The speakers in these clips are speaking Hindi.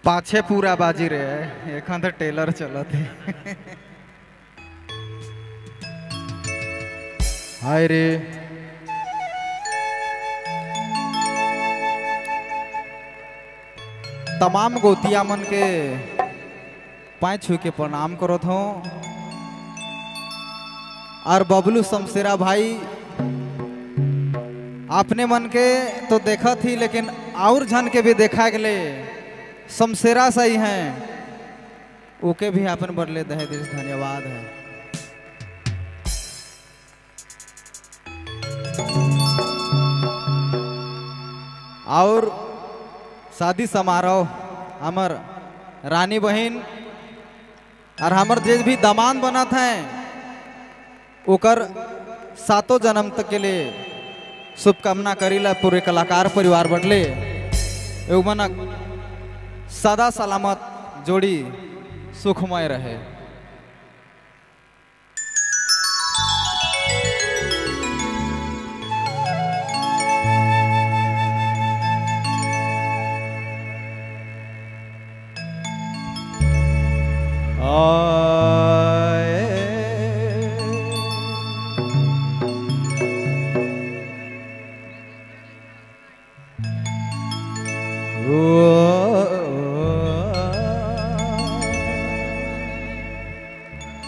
पाछे पूरा बाजी रे एखन तो टेलर चलत है। हाय रे तमाम गोतिया मन के पाँव छू के प्रणाम करो थो। और बबलू शमशेरा भाई आपने मन के तो देखा थी, लेकिन और झन के भी देखा गले शमशेरा सही हैं, ओके भी अपन बदले दहे दिल धन्यवाद है। और शादी समारोह हमर रानी बहन और हमर जे भी दामाद बनत हैं ओकर सातों जन्म तक के लिए शुभकामना करीला। पूरे कलाकार परिवार बटले मनक सदा सलामत जोड़ी सुखमय रहे।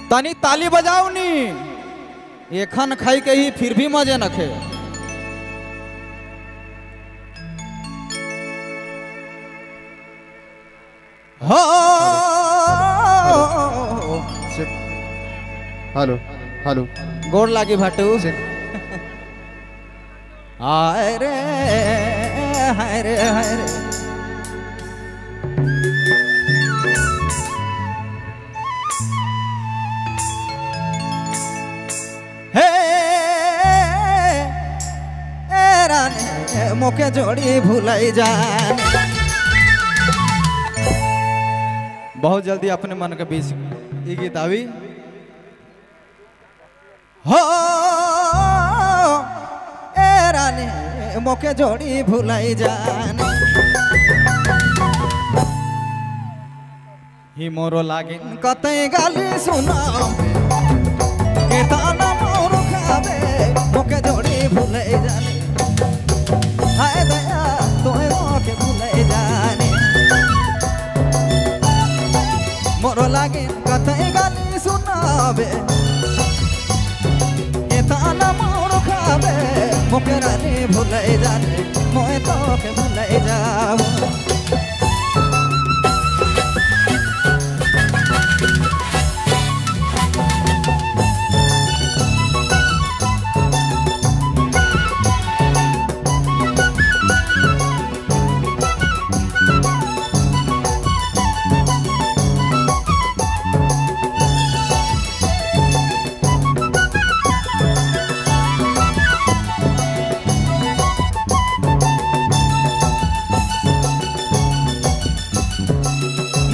तनी ताली बजाओ नी, एखन खाई के ही फिर भी मजे नखे। हो हेलो हेलो गोड़ लागी भाटू। हाय रे हाय रे हाय रे मोके जोड़ी भुलाई जान। बहुत जल्दी अपने मन के बीच ये गीत आवी। हो ए रानी मोके जोड़ी भुलाई जान। ही मोरो लागिन कतई गाली सुनाओ के ताना मोर खावे मोके जोड़ी भुलाई जाने। हाय दया तोहे मोके भुलाई जाने। मोरो लागिन कतई गाली सुनावे के ताना मोर खावे मोके रानी भुलाई जाने। मोए तोके भुलाई जाऊं।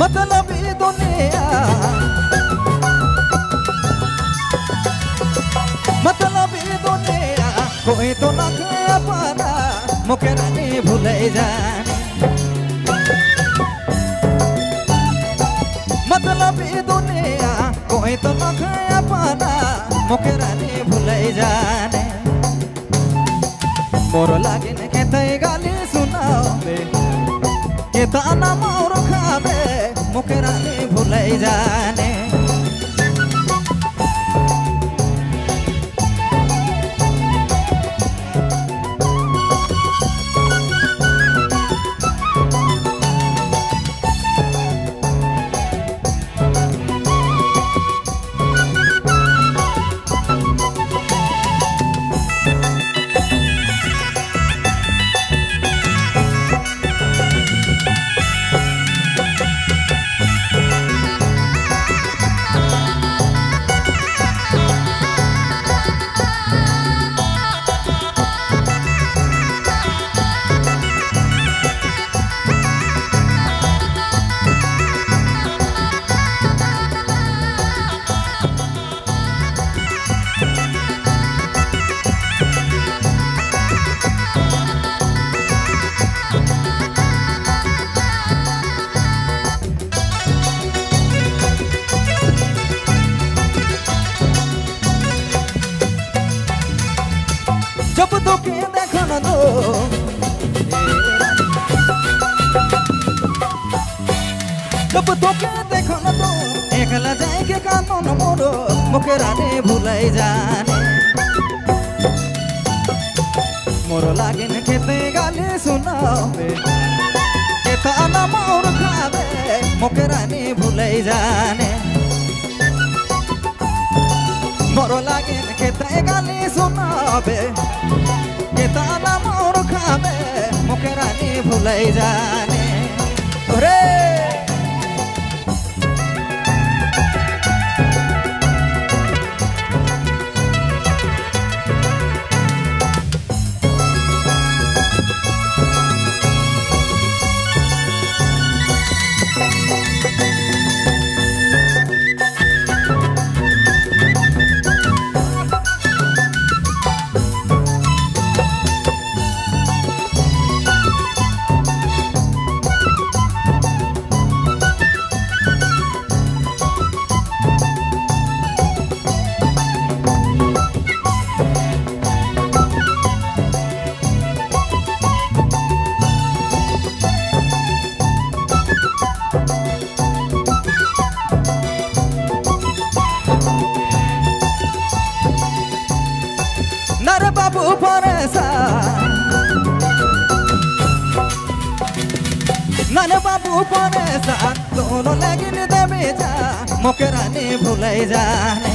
मतलबी दुनिया मतलबी दुनिया कोई तो न पाना मुके रानी भुलाई जाने। मतलबी दुनिया कोई तो न पाना मुके रानी भुलाई जाने। मोरो लागिन के तई गाली सुनाओ के ताना मोर खावे मुके रानी भुलाई जाने। তোকে দেখানো তো जब তোকে দেখানো তো একলা যাই কে কানন মোর মুখে রানে ভুলাই জানে মোর লাগিন খেতে গালি শোনাবে কেতা না মোর খাবে মুখে রানে ভুলাই জানে মোর লাগিন খেতে গালি শোনাবে কেতা না মোর খাবে মুখে রানে ভুলাই জানে ওরে नर बाबू परेशान नर बाबू परेशान दोनों लगिन देवे जा मोके रानी भुलाई जाने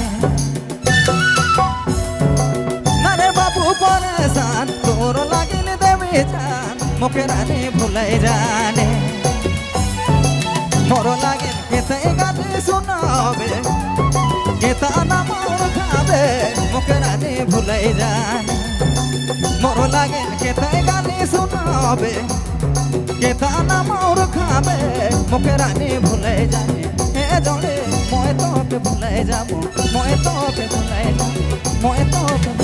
नर बाबू परेशान दोनों लगिन देवे जा मोके रानी भुलाई जाने मोरो लागिन केते गाली सुनावे केता ना मोर खावे मोके रानी भुलाई जाने मोरो लागेन केते गाली सुनावे केता ना मोर खावे मोके रानी भुलाई जाने हे जोड़े मोए तो के भुलाई जामो मोए तो के भुलाई जामो मोए तो के